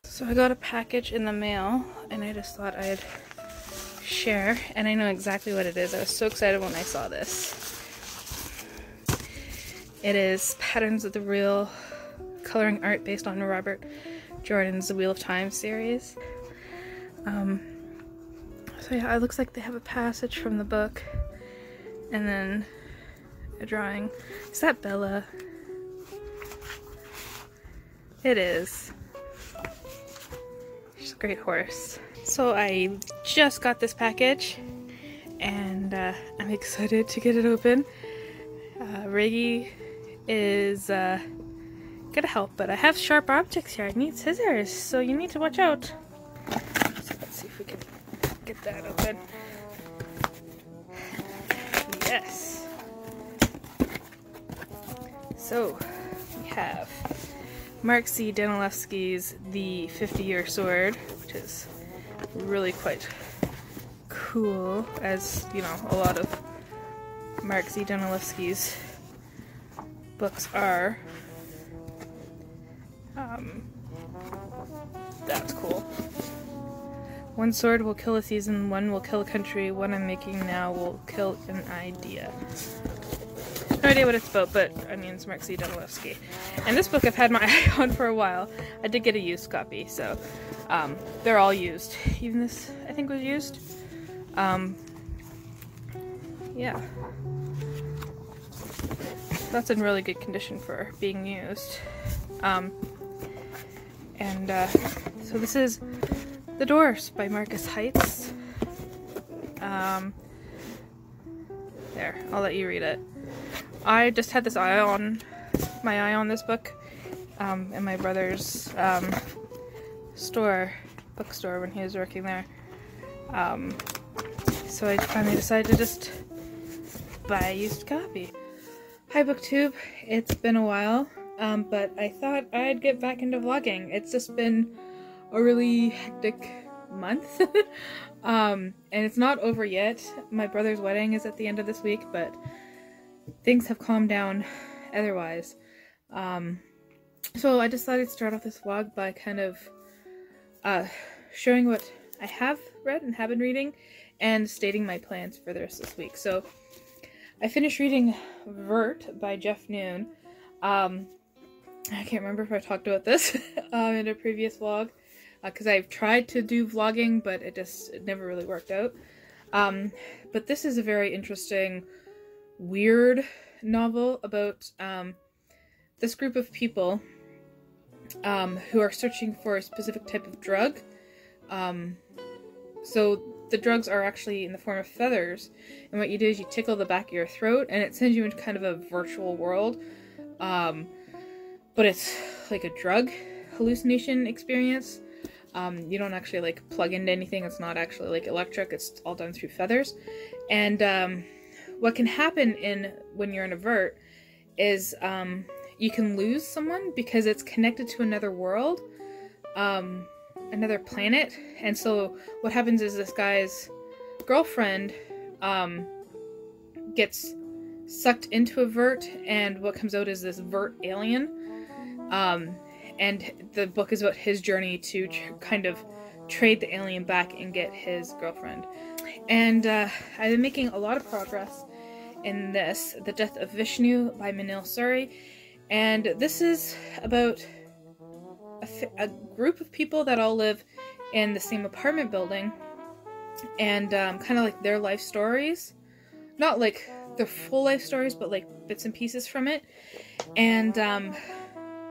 So I got a package in the mail and I just thought I'd share, and I know exactly what it is. I was so excited when I saw this. It is Patterns of the Real coloring art based on Robert Jordan's The Wheel of Time series. So yeah, it looks like they have a passage from the book and then a drawing. Is that Bella? It is. She's a great horse. So I just got this package and I'm excited to get it open. Reggie is gonna help, but I have sharp objects here. I need scissors, so you need to watch out. So let's see if we can get that open. Yes. So we have Mark C. Danilewski's The 50-Year Sword, which is really quite cool, as you know, a lot of Mark C. Danilewski's books are. That's cool. One sword will kill a season, one will kill a country, one I'm making now will kill an idea. No idea what it's about, but I mean, it's Mark C. Danilewski. And this book I've had my eye on for a while. I did get a used copy, so they're all used. Even this, I think, was used. Yeah. That's in really good condition for being used. So this is The Doors by Marcus Heitz. There, I'll let you read it. I just had my eye on this book in my brother's bookstore when he was working there. So I finally decided to just buy a used copy. Hi BookTube, it's been a while, but I thought I'd get back into vlogging. It's just been a really hectic month, and it's not over yet. My brother's wedding is at the end of this week, but things have calmed down otherwise. So I decided to start off this vlog by kind of showing what I have read and have been reading, and stating my plans for the rest of this week. So I finished reading Vert by Jeff Noon. I can't remember if I talked about this in a previous vlog, because I've tried to do vlogging, but it never really worked out. But this is a very interesting, weird novel about this group of people who are searching for a specific type of drug. So the drugs are actually in the form of feathers, and what you do is you tickle the back of your throat and it sends you into kind of a virtual world, but it's like a drug hallucination experience. You don't actually like plug into anything. It's not actually like electric. It's all done through feathers. And what can happen when you're in a Vert is you can lose someone because it's connected to another world, another planet. And so what happens is this guy's girlfriend gets sucked into a Vert, and what comes out is this Vert alien. And the book is about his journey to kind of trade the alien back and get his girlfriend. And I've been making a lot of progress in this, The Death of Vishnu by Manil Suri. And this is about a group of people that all live in the same apartment building, and kind of like their life stories. Not like their full life stories, but like bits and pieces from it. And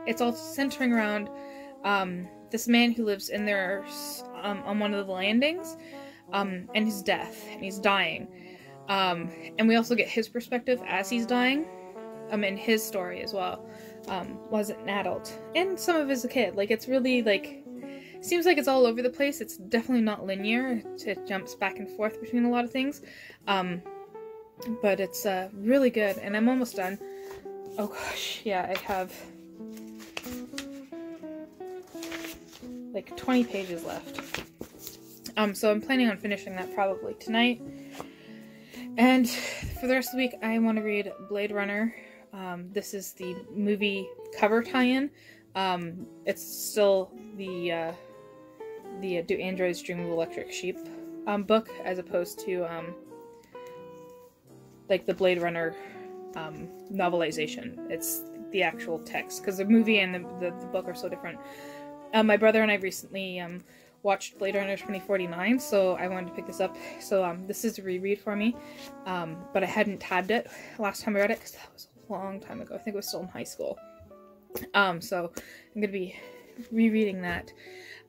it's all centering around this man who lives in there on one of the landings, and his death, and he's dying. And we also get his perspective as he's dying, and his story as well. Was an adult, and some of it as a kid. Like, it's really, like, seems like it's all over the place. It's definitely not linear. It jumps back and forth between a lot of things. But it's really good, and I'm almost done. Oh gosh, yeah, I have like 20 pages left. So I'm planning on finishing that probably tonight. And for the rest of the week, I want to read Blade Runner This is the movie cover tie-in. It's still the Do Androids Dream of Electric Sheep book, as opposed to like the Blade Runner novelization. It's the actual text, because the movie and the book are so different. My brother and I recently watched Blade Runner 2049, so I wanted to pick this up. So this is a reread for me, but I hadn't tabbed it last time I read it because that was a long time ago. I think it was still in high school. So I'm gonna be rereading that.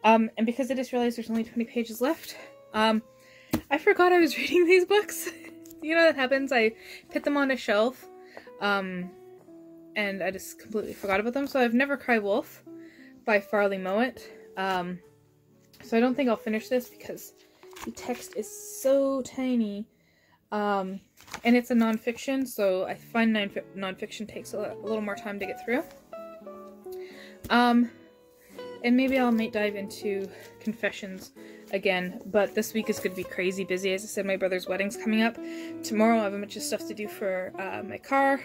And because I just realized there's only 20 pages left, I forgot I was reading these books. You know, that happens. I put them on a shelf, and I just completely forgot about them. So I've Never Cry Wolf by Farley Mowat. So I don't think I'll finish this because the text is so tiny. And it's a nonfiction, so I find nonfiction takes a little more time to get through. And maybe I might dive into Confessions again, but this week is going to be crazy busy. As I said, my brother's wedding's coming up. Tomorrow I have a bunch of stuff to do for my car.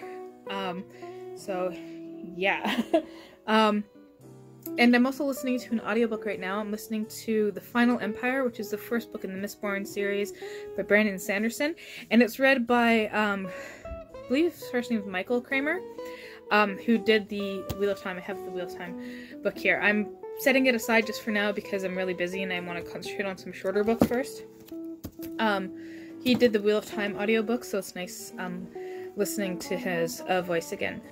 So yeah. And I'm also listening to an audiobook right now. I'm listening to The Final Empire, which is the first book in the Mistborn series by Brandon Sanderson. And it's read by, I believe his first name is Michael Kramer, who did the Wheel of Time. I have the Wheel of Time book here. I'm setting it aside just for now because I'm really busy and I want to concentrate on some shorter books first. He did the Wheel of Time audiobook, so it's nice listening to his voice again.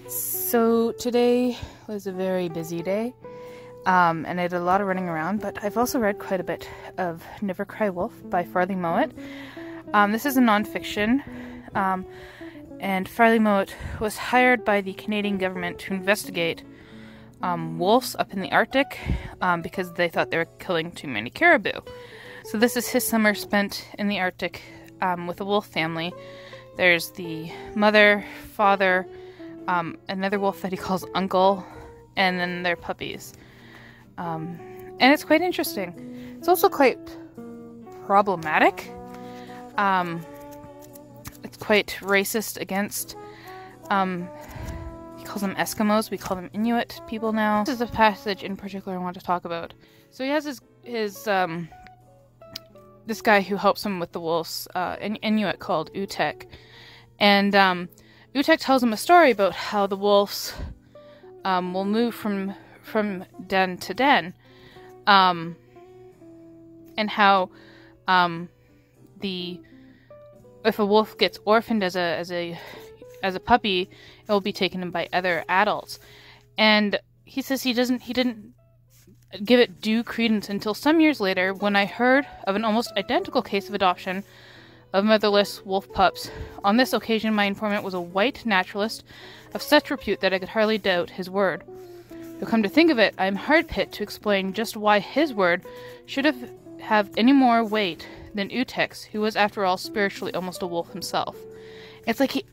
So today was a very busy day, and I did a lot of running around, but I've also read quite a bit of Never Cry Wolf by Farley Mowat. This is a nonfiction, and Farley Mowat was hired by the Canadian government to investigate wolves up in the Arctic because they thought they were killing too many caribou. So this is his summer spent in the Arctic with a wolf family. There's the mother, father, another wolf that he calls Uncle, and then their puppies. And it's quite interesting. It's also quite problematic. It's quite racist against, he calls them Eskimos, we call them Inuit people now. This is a passage in particular I want to talk about. So he has his this guy who helps him with the wolves, an Inuit called Utek. And Utek tells him a story about how the wolves will move from den to den, and how if a wolf gets orphaned as a puppy, it will be taken in by other adults. And he says he didn't give it due credence until some years later when I heard of an almost identical case of adoption of motherless wolf pups. On this occasion, my informant was a white naturalist of such repute that I could hardly doubt his word. Though come to think of it, I am hard-pit to explain just why his word should have any more weight than Utek's, who was, after all, spiritually almost a wolf himself. It's like he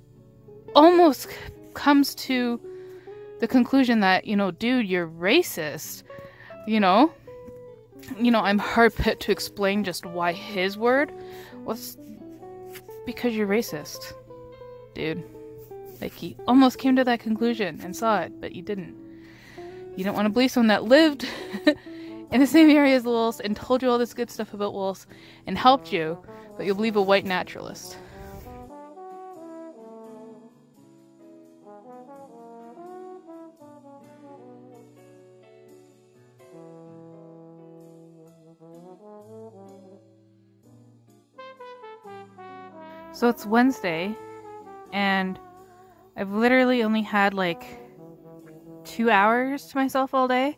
almost comes to the conclusion that, dude, you're racist. I'm hard-pit to explain just why his word was... Because you're racist, dude. Like, he almost came to that conclusion and saw it, but you didn't. You don't want to believe someone that lived in the same area as the wolves and told you all this good stuff about wolves and helped you, but you'll believe a white naturalist. So it's Wednesday, and I've literally only had like 2 hours to myself all day.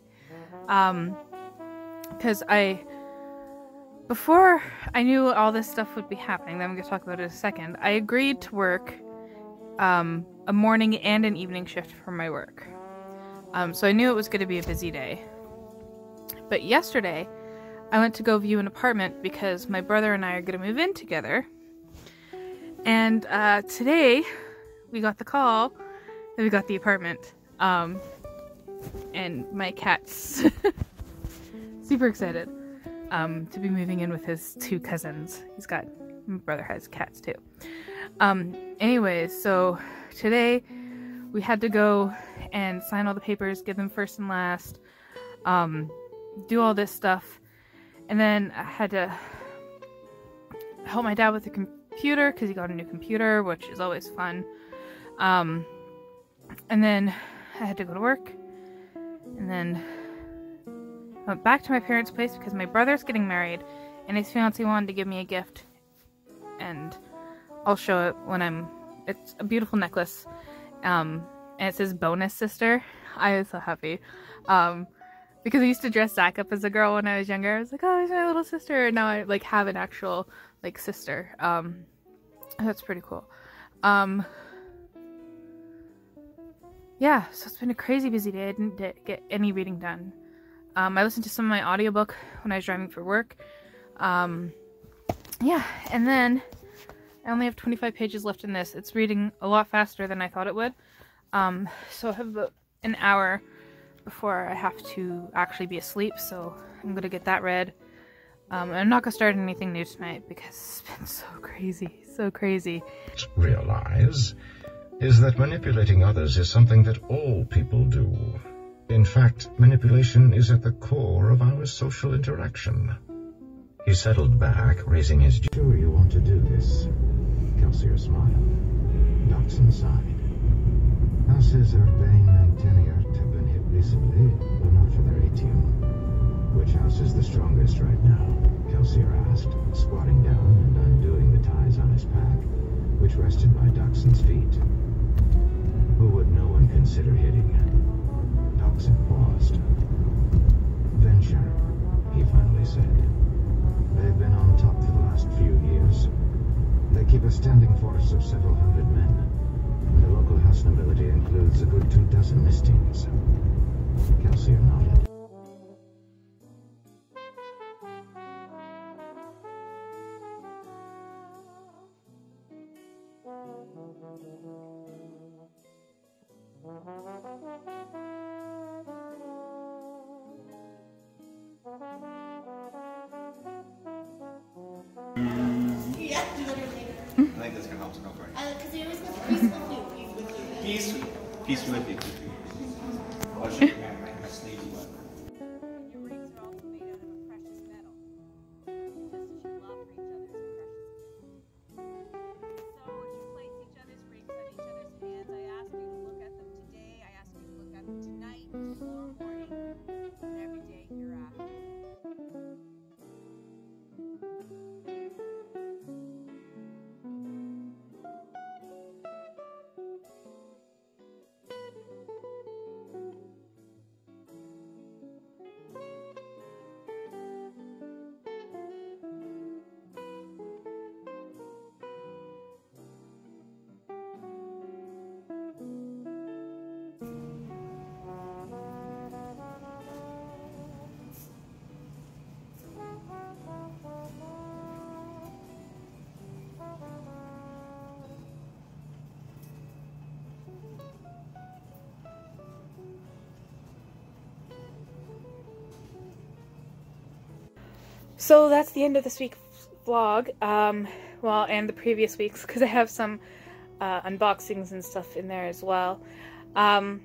Because before I knew all this stuff would be happening, that I'm going to talk about it in a second, I agreed to work a morning and an evening shift for my work. So I knew it was going to be a busy day. But yesterday, I went to go view an apartment because my brother and I are going to move in together. And today, we got the call that we got the apartment. And my cat's super excited to be moving in with his 2 cousins. My brother has cats too. Anyways, so today we had to go and sign all the papers, give them first and last, do all this stuff. And then I had to help my dad with the computer because he got a new computer, which is always fun. And then I had to go to work. And then I went back to my parents' place because my brother's getting married and his fiancée wanted to give me a gift. And I'll show it when it's a beautiful necklace. And it says bonus sister. I was so happy. Because I used to dress Zach up as a girl when I was younger. I was like, oh, he's my little sister. And now I like have an actual like sister. That's pretty cool. Yeah, so it's been a crazy busy day. I didn't get any reading done. I listened to some of my audiobook when I was driving for work. Yeah, and then I only have 25 pages left in this. It's reading a lot faster than I thought it would. So I have about an hour before I have to actually be asleep, so I'm gonna get that read. I'm not gonna start anything new tonight because it's been so crazy. Realize is that manipulating others is something that all people do. In fact, manipulation is at the core of our social interaction. He settled back, raising his jaw. Sure you want to do this? Kelsier smiled. Dachshund sighed. Houses Urbane and Teniart have been hit recently, though not for their atium. Which house is the strongest right now? Kelsier asked, squatting down and undoing the ties on his pack, which rested by Dachshund's feet. Who would no one consider hitting? Dachshund paused. Venture, he finally said. They've been on top for the last few years. They keep a standing force of several hundred men. And the local house nobility includes a good 24 mistings. Kelsier nodded. Yeah, do that later. I think that's gonna help to go for it. Because he always goes peace with you. Peace with you. Oh, shit, man, my sleeve is wet. Your rings are also made out of a precious metal, just as you love for each other's precious gifts. So if you place each other's rings on each other's hands, I ask you to look at them today, I ask you to look at them tonight, tomorrow morning, and every day hereafter. So that's the end of this week's vlog, well, and the previous weeks, because I have some unboxings and stuff in there as well. Yeah,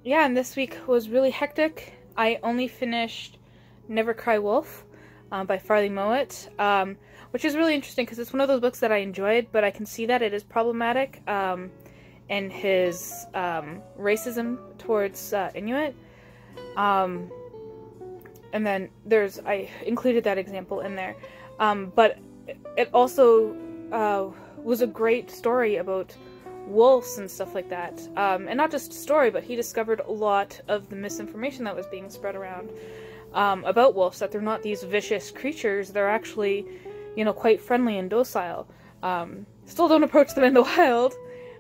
and this week was really hectic. I only finished Never Cry Wolf by Farley Mowat, which is really interesting because it's one of those books that I enjoyed, but I can see that it is problematic in his racism towards Inuit. And then I included that example in there, but it also was a great story about wolves and stuff like that. And not just a story, but he discovered a lot of the misinformation that was being spread around about wolves, that they're not these vicious creatures, they're actually, you know, quite friendly and docile. Still don't approach them in the wild,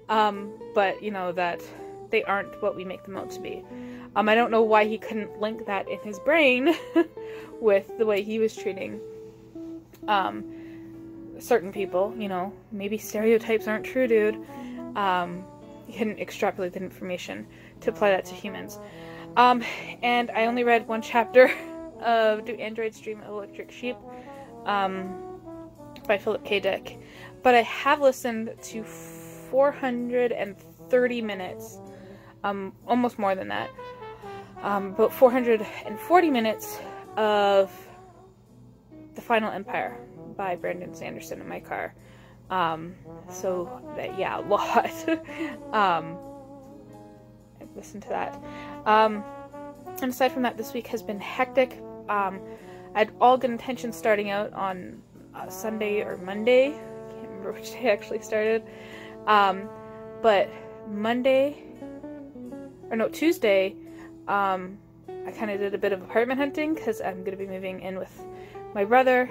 but, you know, that they aren't what we make them out to be. I don't know why he couldn't link that in his brain with the way he was treating certain people, you know. Maybe stereotypes aren't true, dude. He couldn't extrapolate the information to apply that to humans. And I only read one chapter of Do Androids Dream of Electric Sheep by Philip K. Dick. But I have listened to 430 minutes, almost more than that, about 440 minutes of The Final Empire by Brandon Sanderson in my car. So that, yeah, a lot. I've listened to that. And aside from that, this week has been hectic. I had all good intentions starting out on Sunday or Monday. I can't remember which day I actually started. But Tuesday, I kind of did a bit of apartment hunting because I'm going to be moving in with my brother.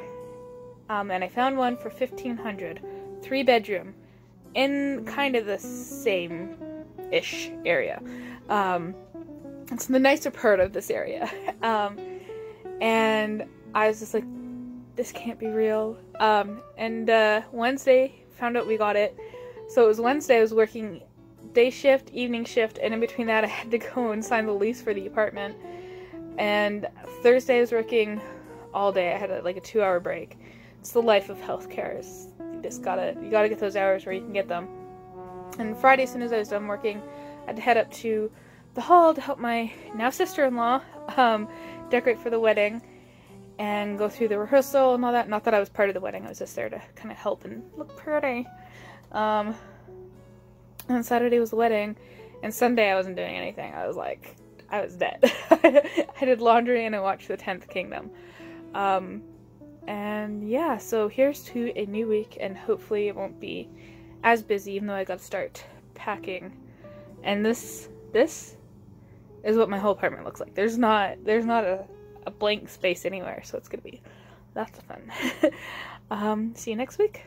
And I found one for $1,500, 3-bedroom, in kind of the same-ish area. It's the nicer part of this area. And I was just like, this can't be real. And Wednesday, found out we got it. So it was Wednesday, I was working day shift, evening shift, and in between that I had to go and sign the lease for the apartment. And Thursday I was working all day. I had a 2-hour break. It's the life of healthcare. You gotta get those hours where you can get them. And Friday, as soon as I was done working, I had to head up to the hall to help my now sister-in-law decorate for the wedding and go through the rehearsal and all that. Not that I was part of the wedding, I was just there to kind of help and look pretty. And Saturday was the wedding, and Sunday I wasn't doing anything. I was dead. I did laundry and I watched The 10th Kingdom. And yeah, so here's to a new week, and hopefully it won't be as busy, even though I gotta start packing. And this is what my whole apartment looks like. There's not a blank space anywhere, so it's gonna be lots of fun. See you next week.